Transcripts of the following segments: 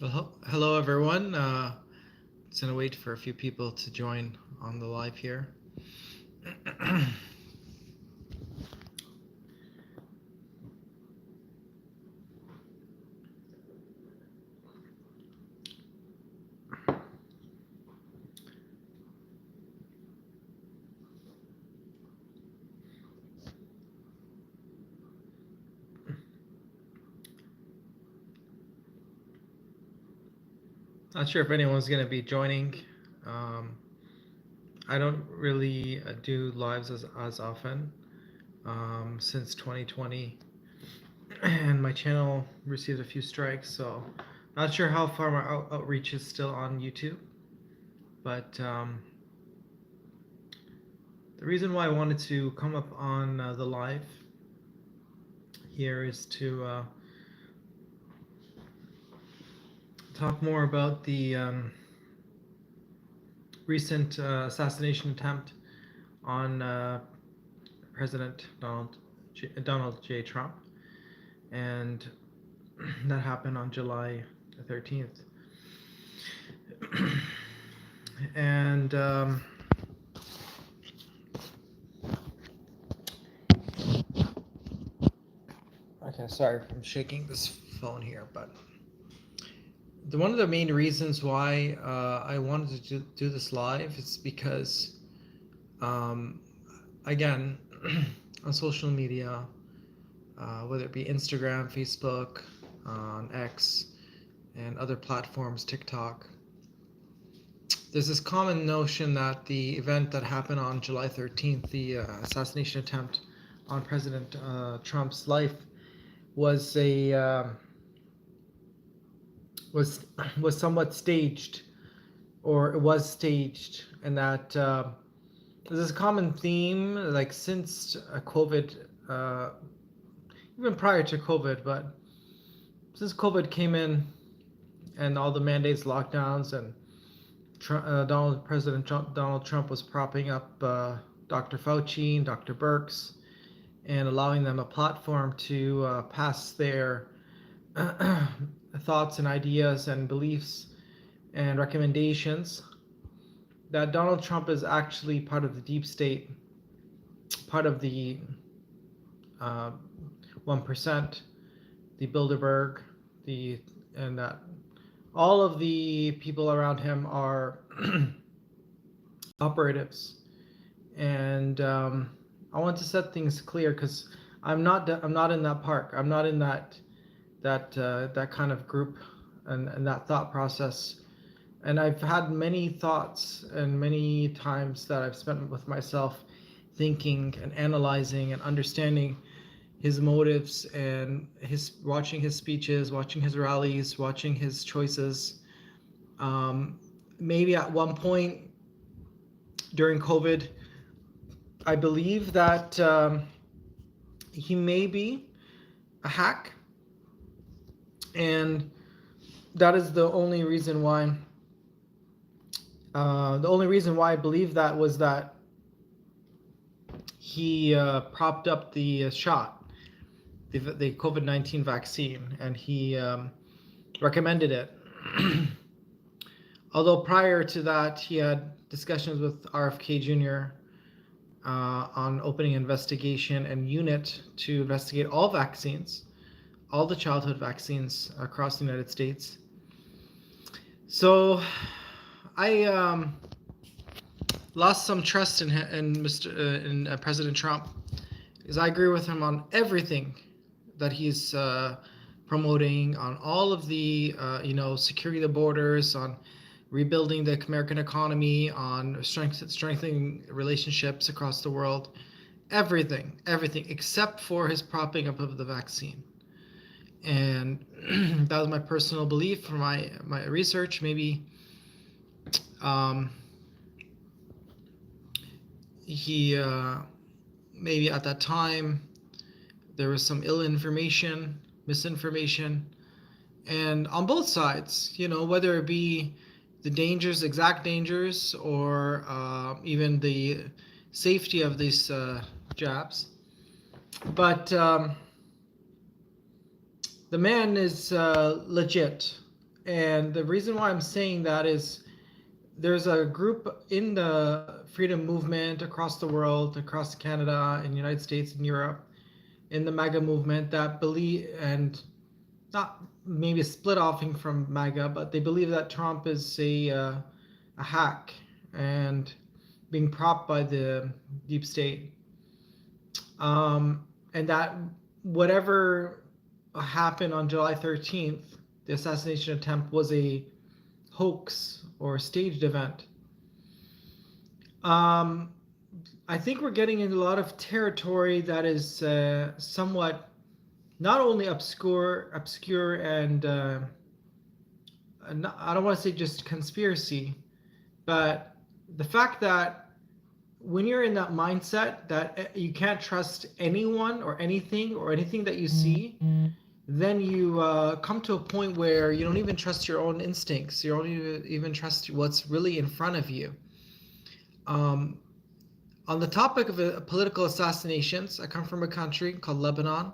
Well, hello everyone. Just gonna wait for a few people to join on the live here. Not sure if anyone's gonna be joining. Um, I don't really do lives as often since 2020, and my channel received a few strikes. So, not sure how far my outreach is still on YouTube. But the reason why I wanted to come up on the live here is to talk more about the recent assassination attempt on President Donald J. Trump, and that happened on July 13th. And okay, sorry, I'm shaking this phone here, but one of the main reasons why I wanted to do this live is because, again, on social media, whether it be Instagram, Facebook, on X, and other platforms, TikTok, there's this common notion that the event that happened on July 13th, the assassination attempt on President Trump's life, was was somewhat staged, or it was staged, and that there's a common theme, like since COVID, even prior to COVID, but since COVID came in and all the mandates, lockdowns, and President Donald Trump was propping up Dr. Fauci and Dr. Birx and allowing them a platform to pass their thoughts and ideas and beliefs and recommendations, that Donald Trump is actually part of the deep state, part of the 1%, the Bilderberg, and that all of the people around him are operatives. And I want to set things clear because I'm not in that park. I'm not in that kind of group and that thought process. And I've had many thoughts and many times that I've spent with myself thinking and analyzing and understanding his motives and watching his speeches, watching his rallies, watching his choices. Maybe at one point during COVID, I believe that he may be a hack, and that is the only reason why. The only reason why I believe that was that he propped up the shot, the COVID-19 vaccine, and he recommended it. Although prior to that, he had discussions with RFK Jr. On opening an investigation and unit to investigate all vaccines, all the childhood vaccines across the United States. So I lost some trust in President Trump, because I agree with him on everything that he's promoting, on all of the securing the borders, on rebuilding the American economy, on strengthening relationships across the world, everything except for his propping up of the vaccine. And that was my personal belief from my research. Maybe he maybe at that time there was some misinformation, and on both sides, whether it be the dangers, exact dangers, or even the safety of these jabs. But the man is legit, And the reason why I'm saying that is there's a group in the freedom movement across the world, across Canada and United States and Europe, in the MAGA movement that believe, and not maybe split offing from MAGA, but they believe that Trump is a hack and being propped by the deep state, and that whatever happened on July 13th, the assassination attempt, was a hoax or staged event. I think we're getting into a lot of territory that is somewhat not only obscure, and I don't want to say just conspiracy, but the fact that when you're in that mindset that you can't trust anyone or anything that you see, then you come to a point where you don't even trust your own instincts. You don't even trust what's really in front of you. On the topic of political assassinations, I come from a country called Lebanon.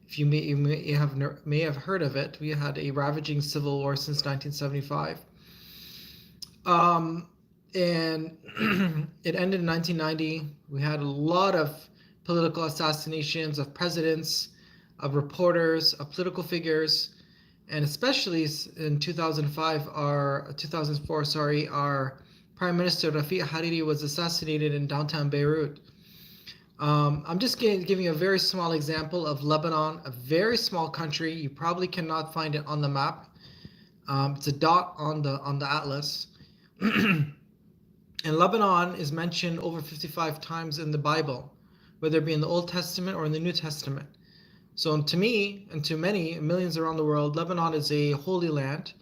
If you may have heard of it, we had a ravaging civil war since 1975. And it ended in 1990. We had a lot of political assassinations of presidents, of reporters, of political figures, and especially in 2004, our Prime Minister Rafiq Hariri was assassinated in downtown Beirut. I'm just giving you a very small example of Lebanon, a very small country. You probably cannot find it on the map. It's a dot on the atlas. And Lebanon is mentioned over 55 times in the Bible, whether it be in the Old Testament or in the New Testament. So to me, and to many millions around the world, Lebanon is a holy land,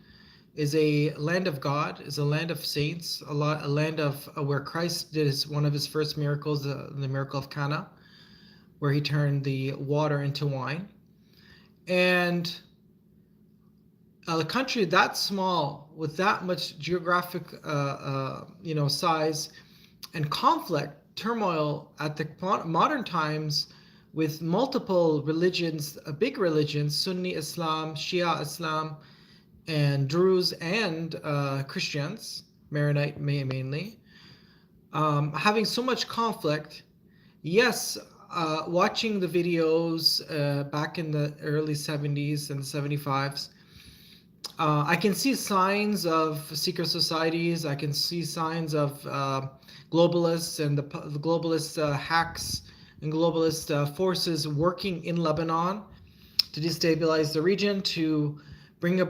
is a land of God, is a land of saints, a land of where Christ did one of his first miracles, the miracle of Cana, where he turned the water into wine. And a country that small, with that much geographic size and conflict, turmoil at the modern times, with multiple religions, big religions, Sunni Islam, Shia Islam, and Druze and Christians, Maronite mainly, having so much conflict. Yes, watching the videos back in the early 70s and the 75s, I can see signs of secret societies. I can see signs of globalists and the globalist hacks and globalist forces working in Lebanon to destabilize the region, to bring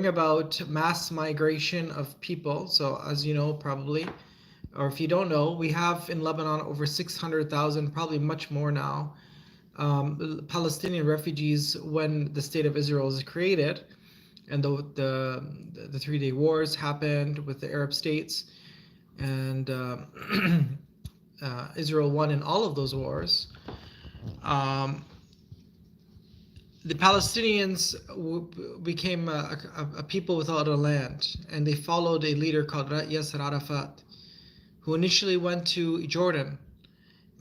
about mass migration of people. So as you know, probably, or if you don't know, we have in Lebanon over 600,000, probably much more now, Palestinian refugees when the state of Israel was created, and the 3-day wars happened with the Arab states, and Israel won in all of those wars. The Palestinians became a people without a land, and they followed a leader called Yasser Arafat, who initially went to Jordan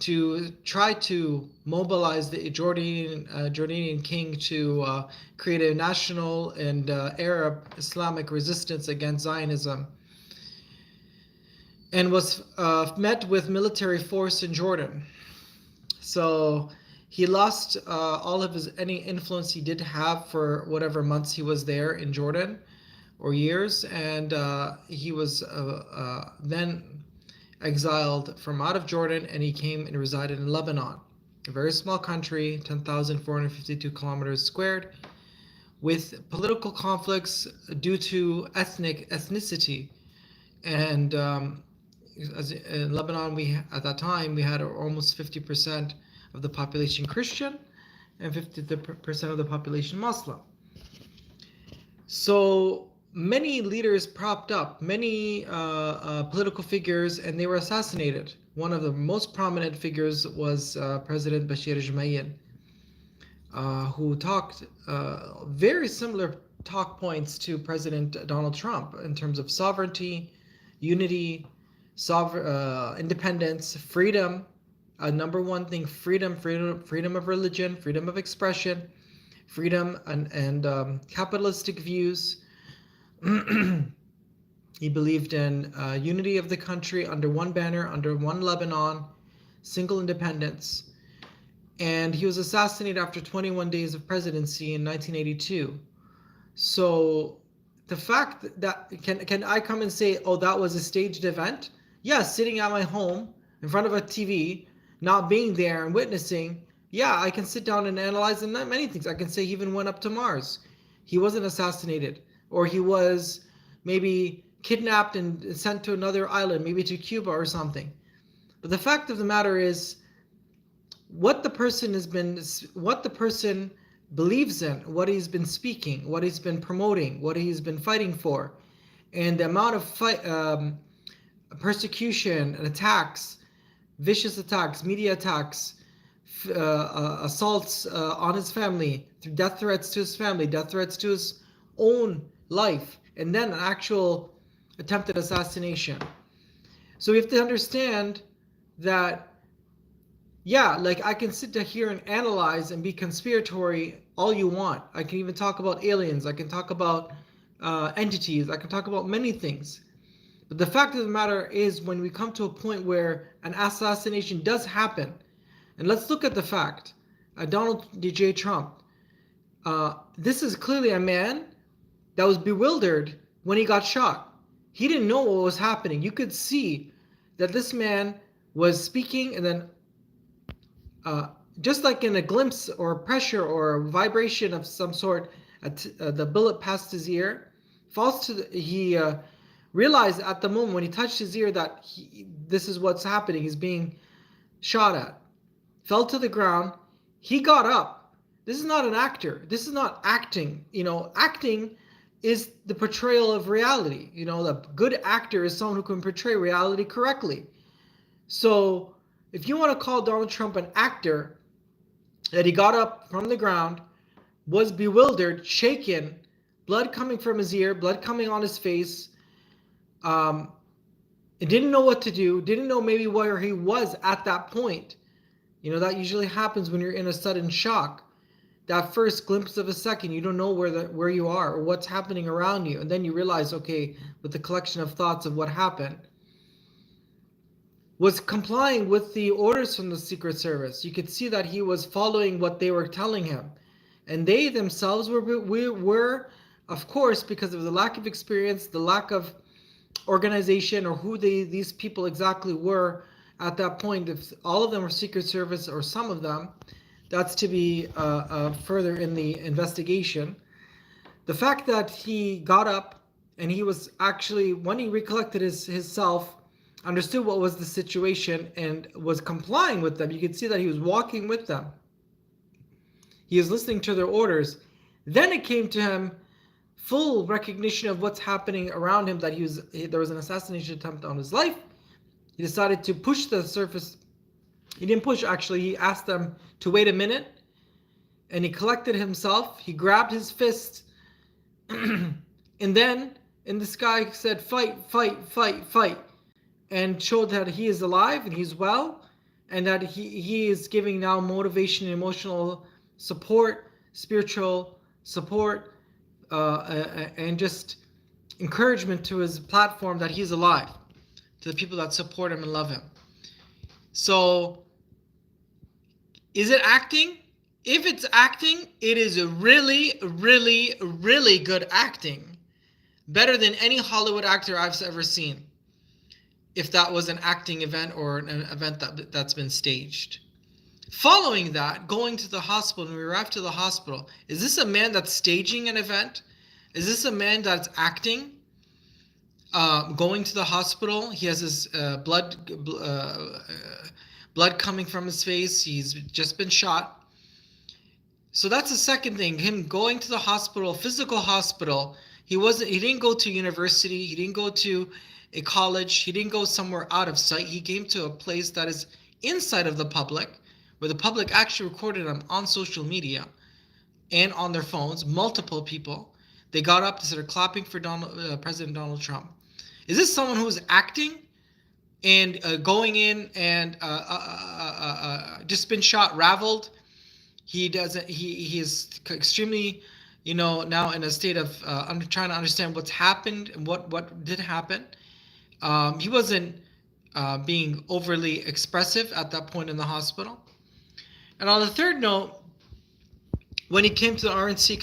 to try to mobilize the Jordanian king to create a national and Arab Islamic resistance against Zionism, and was met with military force in Jordan. So he lost all of any influence he did have for whatever months he was there in Jordan, or years, and he was then exiled from out of Jordan, and he came and resided in Lebanon, a very small country, 10,452 kilometers squared, with political conflicts due to ethnicity. And as in Lebanon, at that time, we had almost 50% of the population Christian and 50% of the population Muslim. So many leaders propped up, many political figures, and they were assassinated. One of the most prominent figures was President Bashir Jumayyin, who talked very similar talk points to President Donald Trump in terms of sovereignty, unity, independence, freedom. Number one thing: freedom of religion, freedom of expression, freedom and capitalistic views. He believed in unity of the country under one banner, under one Lebanon, single independence. And he was assassinated after 21 days of presidency in 1982. So the fact that can I come and say, oh, that was a staged event? Yes, sitting at my home in front of a TV, not being there and witnessing. Yeah, I can sit down and analyze and many things. I can say he even went up to Mars. He wasn't assassinated, or he was maybe kidnapped and sent to another island, maybe to Cuba or something. But the fact of the matter is, what the person believes in, what he's been speaking, what he's been promoting, what he's been fighting for, and the amount of persecution and attacks, vicious attacks, media attacks, assaults on his family, death threats to his family, death threats to his own life, and then an actual attempted assassination. So we have to understand that, yeah, like I can sit here and analyze and be conspiratory all you want. I can even talk about aliens. I can talk about entities. I can talk about many things. But the fact of the matter is, when we come to a point where an assassination does happen, and let's look at the fact, Donald J. Trump, this is clearly a man that was bewildered when he got shot. He didn't know what was happening. You could see that this man was speaking, and then just like in a glimpse or pressure or vibration of some sort, the bullet passed his ear. He realized at the moment when he touched his ear that this is what's happening. He's being shot at. Fell to the ground. He got up. This is not an actor. This is not acting. Acting is the portrayal of reality. The good actor is someone who can portray reality correctly. So if you want to call Donald Trump an actor, that he got up from the ground, was bewildered, shaken, blood coming from his ear, blood coming on his face, didn't know what to do, didn't know maybe where he was at that point. That usually happens when you're in a sudden shock. That first glimpse of a second, you don't know where you are or what's happening around you. And then you realize, okay, with the collection of thoughts of what happened, was complying with the orders from the Secret Service. You could see that he was following what they were telling him. And they themselves were, of course, because of the lack of experience, the lack of organization, or who these people exactly were at that point. If all of them were Secret Service or some of them, that's to be further in the investigation. The fact that he got up and he was actually, when he recollected his self, understood what was the situation and was complying with them. You could see that he was walking with them. He was listening to their orders. Then it came to him full recognition of what's happening around him, that there was an assassination attempt on his life. He decided to push the surface. He didn't push, actually. He asked them to wait a minute, and he collected himself. He grabbed his fist, and then in the sky said, "Fight, fight, fight, fight," and showed that he is alive and he's well, and that he is giving now motivation and emotional support, spiritual support, and just encouragement to his platform that he's alive, to the people that support him and love him. So, is it acting? If it's acting, it is a really, really, really good acting. Better than any Hollywood actor I've ever seen. If that was an acting event or an event that's been staged. Following that, going to the hospital, when we arrived to the hospital, is this a man that's staging an event? Is this a man that's acting? Going to the hospital, he has his blood coming from his face. He's just been shot. So that's the second thing. Him going to the hospital, physical hospital. He didn't go to university. He didn't go to a college. He didn't go somewhere out of sight. He came to a place that is inside of the public, where the public actually recorded him on social media and on their phones. Multiple people. They got up, they started clapping for President Donald Trump. Is this someone who's acting and going in and just been shot, raveled? He is extremely now in a state of trying to understand what's happened and what did happen. He wasn't being overly expressive at that point in the hospital. And on the third note, when he came to the RNC